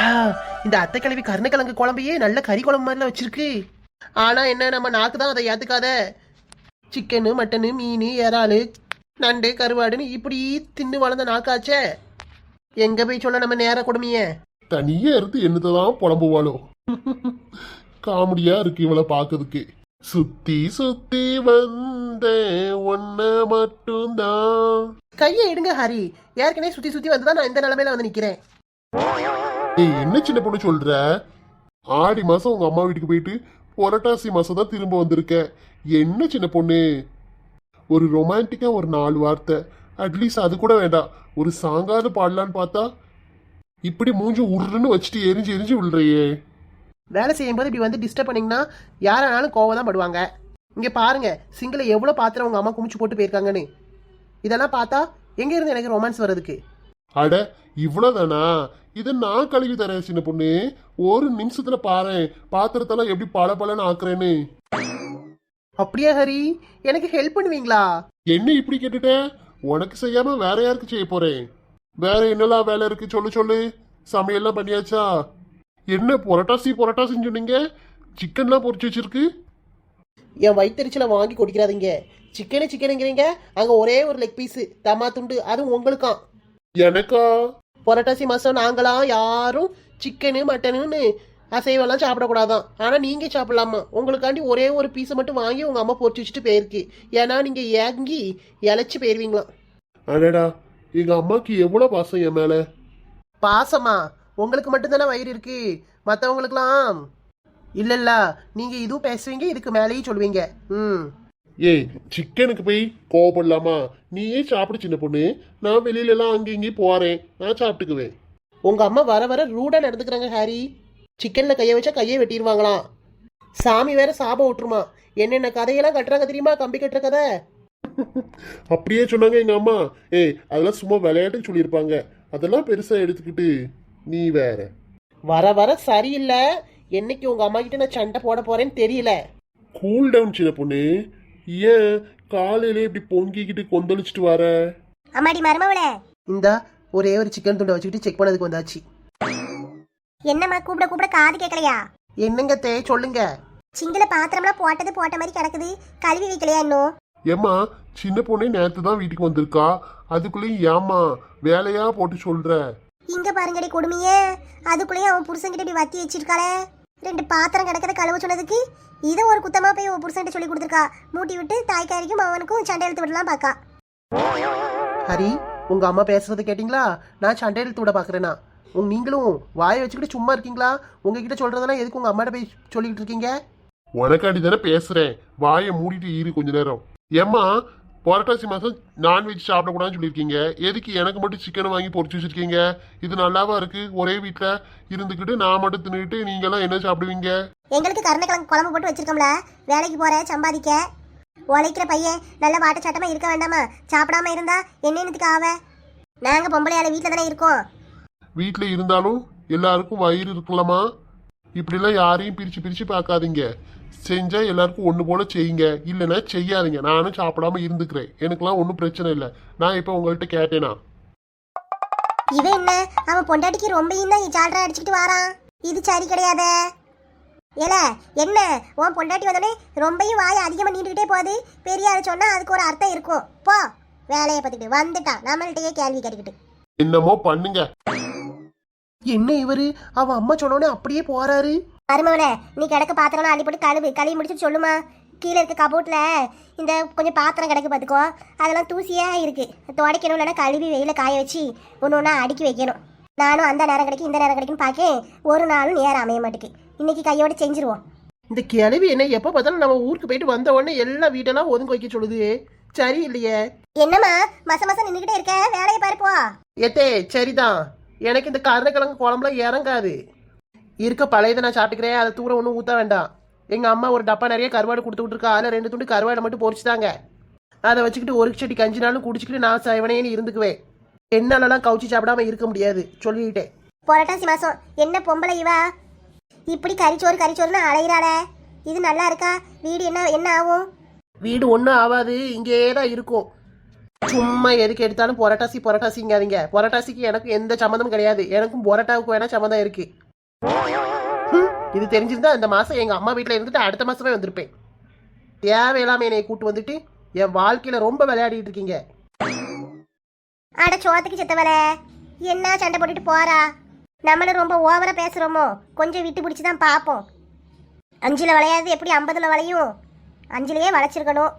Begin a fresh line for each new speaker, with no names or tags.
ஆ, இந்த அத்தை கிழவி கருணக்கிழங்கு குழம்பையே நல்ல கறி குழம்பு மாதிரிலாம் வச்சிருக்கு. ஆனா என்ன, நம்ம நாக்கு தான் அதை ஏத்துக்காத. சிக்கனு மட்டனு மீன் இறாலு நண்டு கருவாடுன்னு இப்படி தின்னு வளர்ந்த நாக்காச்சே. எங்க போய் சொல்ல நம்ம நேர கொடுமைய.
தனியா இருந்து என்னதான் புலம்புவாளோ. காமெடியா இருக்கு இவளை பாக்குறதுக்கு. சுத்தி சுத்தி வந்த ஒன்ன மட்டும்தான்.
கையை எடுங்க ஹரி. ஏற்கனவே சுத்தி சுத்தி வந்துதான் நான் இந்த நிலைமையில வந்து நிக்கிறேன்.
ஏய், என்ன சின்ன பொண்ணு சொல்ற? ஆடி மாசம் உங்க அம்மா வீட்டுக்கு போயிட்டு புரட்டாசி மாசம் தான் திரும்ப வந்திருக்க. என்ன சின்ன பொண்ணு, ஒரு ரொமான்டிக்கா ஒரு 4 வார்த்தை அட்லீஸ்ட் அது கூட வேண்டாம். ஒரு சாங்காவது பாடலான்னு பார்த்தா இப்படி மூஞ்சி உருன்னு வச்சுட்டு எரிஞ்சு எரிஞ்சு விழுறையே.
வேலை செய்யும் போது இப்படி வந்து டிஸ்டர்ப் பண்ணீங்கன்னா யாரானாலும் கோவம் தான் படுவாங்க. இங்க பாருங்க, சிங்கிள எவ்வளவு பாத்திரம் உங்க அம்மா குமிச்சு போட்டு போயிருக்காங்கன்னு. இதெல்லாம் பார்த்தா எங்க இருந்து எனக்கு ரொமான்ஸ் வர்றதுக்கு?
அட, இவ்வளவுதானா? இதை நான் கழுவி தரேன் சின்ன பொண்ணு. ஒரு நிமிஷத்துல பாரேன் பாத்திரத்தெல்லாம் எப்படி பல பலன்னு ஆக்குறேன்னு.
அப்படியே ஹரி, எனக்கு ஹெல்ப் பண்ணுவீங்களா?
என்ன இப்படி கேட்டுட்ட? உனக்கு செய்யாம வேற யாருக்கு செய்ய போறேன்? வேற என்னெல்லாம் வேலை இருக்கு சொல்லு சொல்லு. சமையல்லாம் பண்ணியாச்சா? என்ன புரட்டாசி புரட்டாசின்னு சொன்னீங்க? சிக்கன்லாம் பொரிச்சு வச்சிருக்கு.
என் வயிற்றுச்சல வாங்கி குடிக்கிறாதீங்க. சிக்கனு சிக்கனுங்கிறீங்க, அங்க ஒரே ஒரு லெக் பீஸ் தமா துண்டு, அதுவும் உங்களுக்காம்.
எனக்கா?
புரட்டாசி மாசம் நாங்களாம் யாரும் சிக்கனு மட்டனுன்னு அசைவெல்லாம் சாப்பிடக்கூடாதான். ஆனா நீங்க சாப்பிடலாமா. உங்களுக்காண்டி ஒரே ஒரு பீஸை மட்டும் வாங்கி உங்க அம்மா பொரிச்சு வச்சுட்டு போயிருக்கு. ஏன்னா நீங்க ஏங்கி இழைச்சி போயிருவீங்களாம்.
அடடா, எங்க அம்மாக்கு எவ்வளவு பாசம் என் மேல.
பாசமா? உங்களுக்கு மட்டும்தானே வயிறு இருக்கு, மற்றவங்களுக்குலாம் இல்லல்ல. நீங்க இதுவும் பேசுவீங்க, இதுக்கு மேலேயும் சொல்லுவீங்க.
ஏய், சிக்கனுக்கு போய் கோவப்படலாமா? நீயே சாப்பிடு சின்ன பொண்ணு. நான் வெளியில எல்லாம் அங்கே இங்கேயும் போறேன், நான் சாப்பிட்டுக்குவேன்.
உங்க அம்மா வர வர ரூடா நடந்துக்கிறாங்க ஹாரி. சிக்கன்ல கையை வச்சா கையை வெட்டிடுவாங்களாம். சாமி வேற சாபம் விட்டுருமா. என்னென்ன கதையெல்லாம் கட்டுறாங்க தெரியுமா, கம்பி கட்டுற கதை.
அப்படியே சொன்னாங்க எங்க அம்மா. ஏய், அதெல்லாம் சும்மா விளையாட்டுன்னு சொல்லியிருப்பாங்க. அதெல்லாம் பெருசா எடுத்துக்கிட்டு நீ வேற.
வர வர சரியில்லை. என்னைக்கு உங்க அம்மா கிட்ட நான் சண்டை போட போறேன்னு தெரியல.
கூல் டவுன் சின்ன பொண்ணு. ஏன் காலையிலே இப்படி பொங்கிக்கிட்டு கொந்தளிச்சிட்டு வர?
அம்மாடி மருமவளே,
இந்தா ஒரே ஒரு சிக்கன் துண்டை வச்சுக்கிட்டு செக் பண்ணதுக்கு வந்தாச்சு.
என்னம்மா கூப்பிட கூப்பிட காது கேட்கலையா?
என்னங்க தே சொல்லுங்க.
சிங்கில பாத்திரம்லாம் போட்டது போட்ட மாதிரி கிடக்குது, கழுவி வைக்கலையா இன்னும்?
ஏம்மா, சின்ன பொண்ணே நேத்து தான் வீட்டுக்கு வந்திருக்கா, அதுக்குள்ளேயும் ஏம்மா வேலையா போட்டு சொல்ற?
இங்க பாருங்கடி கொடுமையே, அதுக்குள்ளேயும் அவன் புருஷன்கிட்ட இப்படி வத்தி வச்சிருக்காளே. 2 பாத்திரம் கிடக்கிறத கழுவ சொன்னதுக்கு இதை ஒரு குத்தமா போய் உன் புருஷன்கிட்ட சொல்லி கொடுத்துருக்கா. மூட்டி விட்டு தாய்க்காரிக்கும் அவனுக்கும் சண்டை இழுத்து விடலாம் பாக்கா.
ஹரி, உங்க அம்மா பேசுறத கேட்டீங்களா? நான் சண்டை இழுத்து விட பாக்குறேனா? நீங்களும் வாயை வச்சுக்கிட்டு சும்மா இருக்கீங்களா? உங்ககிட்ட சொல்றதெல்லாம் எதுக்கு உங்க அம்மாட்ட போய் சொல்லிட்டு இருக்கீங்க?
உனக்காண்டி தானே பேசுறேன். வாயை மூடிட்டு இரு கொஞ்ச நேரம். ஏம்மா, புரட்டாசி மாசம் நான்வெஜ் சாப்பிடக்கூடாதுன்னு சொல்லியிருக்கீங்க. எதுக்கு எனக்கு மட்டும் சிக்கனை வாங்கி பொரிச்சு வச்சிருக்கீங்க? இது நல்லாவா இருக்கு? ஒரே வீட்டுல இருந்துக்கிட்டு நான் மட்டும் தின்னுட்டு நீங்க எல்லாம் என்ன சாப்பிடுவீங்க?
எங்களுக்கு கருணக்கிழங்கு குழம்பு போட்டு வச்சிருக்கோம்ல. வேலைக்கு போற சம்பாதிக்க உழைக்கிற பையன் நல்ல வாட்ட சட்டமா இருக்க வேண்டாமா? சாப்பிடாம இருந்தா என்னத்துக்கு ஆவ? நாங்க பொம்பளையால வீட்டுல தானே இருக்கோம்.
வீட்டுல இருந்தாலும் எல்லாருக்கும் வயிறு இருக்கலாமா? இப்படிலாம் யாரையும் பிரிச்சு பிரிச்சு பார்க்காதீங்க. செஞ்சா எல்லாருக்கும் ஒண்ணு போல செய்யுங்க, இல்லைன்னா செய்யாதீங்க. நானும் சாப்பிடாம இருந்துக்கிறேன், எனக்குலாம் ஒன்றும் பிரச்சனை இல்லை. நான் இப்ப உங்கள்கிட்ட கேட்டேனா?
இவன் என்ன, அவன் பொண்டாட்டிக்கு ரொம்பவும் தான் ஜால்ரா அடிச்சுக்கிட்டு வாரான். இது சரி கிடையாதே. ஏல என்ன, உன் பொண்டாட்டி வந்தோடனே ரொம்பவும் வாய் அதிகமா நீண்டுகிட்டே போகுது. பெரிய ஆள் சொன்னா அதுக்கு ஒரு அர்த்தம் இருக்கும். போ வேலையை பார்த்துக்கிட்டு வந்துட்டான் நம்மள்கிட்டயே கேள்வி கேட்டுக்கிட்டு.
என்னமோ பண்ணுங்க.
என்ன இவரு, அவ அம்மா சொன்னோடனே அப்படியே போறாரு.
மருமவனே, நீ கிடக்க பாத்திரம் அள்ளி போட்டு கழுவி முடிச்சுட்டு சொல்லுமா. கீழே இருக்க கபோர்ட்ல இந்த கொஞ்சம் பாத்திரம் கிடக்கு பார்த்துக்கோ. அதெல்லாம் தூசியா இருக்கு, துடைக்கணும். இல்லைன்னா கழுவி வெயில காய வச்சு ஒன்று ஒன்றா அடுக்கி வைக்கணும். நானும் அந்த நேரம் கிடைக்கும் இந்த நேரம் கிடைக்கும் பார்க்கேன். ஒரு நாளும் நேரம் அமைய மாட்டேக்கு. இன்னைக்கு கையோட செஞ்சிருவோம்.
இந்த கிளவி என்ன எப்ப பார்த்தாலும் நம்ம ஊருக்கு போயிட்டு வந்த உடனே எல்லா வீட்டெல்லாம் ஒதுங்க வைக்க சொல்லுது. சரி இல்லையே.
என்னம்மா மசம் நின்றுகிட்டே இருக்க, வேலையை பாருப்போ.
ஏத்தே சரிதான், எனக்கு இந்த கருணக்கிழங்கு குழம்புல இறங்காது. இருக்க பழையதை நான் சாப்பிட்டுக்கிறேன், அதை தூர ஒன்றும் ஊற்ற வேண்டாம். எங்கள் அம்மா ஒரு டப்பா நிறைய கருவாடு கொடுத்து விட்ருக்கா, அதில் 2 துண்டு கருவாடை மட்டும் பொரிச்சுதாங்க. அதை வச்சுக்கிட்டு ஒரு செடி கஞ்சி நாளும் குடிச்சிக்கிட்டு நான் சைவனேன்னு இருந்துக்குவேன். என்னாலலாம் கவுச்சி சாப்பிடாம இருக்க முடியாது சொல்லிட்டேன்.
புரட்டாசி மாசம் என்ன பொம்பளை இவா இப்படி கறிச்சோறுன்னு அலையிறாளே. இது நல்லா இருக்கா? வீடு என்ன ஆகும்?
வீடு ஒன்றும் ஆகாது, இங்கே தான் இருக்கும். சும்மா எதுக்கு எடுத்தாலும் புரட்டாசி புரட்டாசிங்காதீங்க. புரட்டாசிக்கு எனக்கு எந்த சம்மந்தமும் கிடையாது. எனக்கும் புரட்டாவுக்கு வேணா சம்மந்தம் இருக்கு. இது தெரிஞ்சிருந்தா இந்த மாசம் எங்க அம்மா வீட்டில் இருந்துட்டு அடுத்த மாசமே வந்திருப்பேன். தேவையில்லாம என்னை கூட்டு வந்துட்டு என் வாழ்க்கையில ரொம்ப விளையாடிட்டு இருக்கீங்க.
அட சோத்துக்கு செத்தவளே, என்ன சண்டை போட்டுட்டு போறா? நம்மளும் ரொம்ப ஓவரா பேசுறோமோ? கொஞ்சம் விட்டு பிடிச்சி தான் பார்ப்போம். 5ல் வளையாது எப்படி 50ல் வளையும்? 5லேயே வளைச்சிருக்கணும்.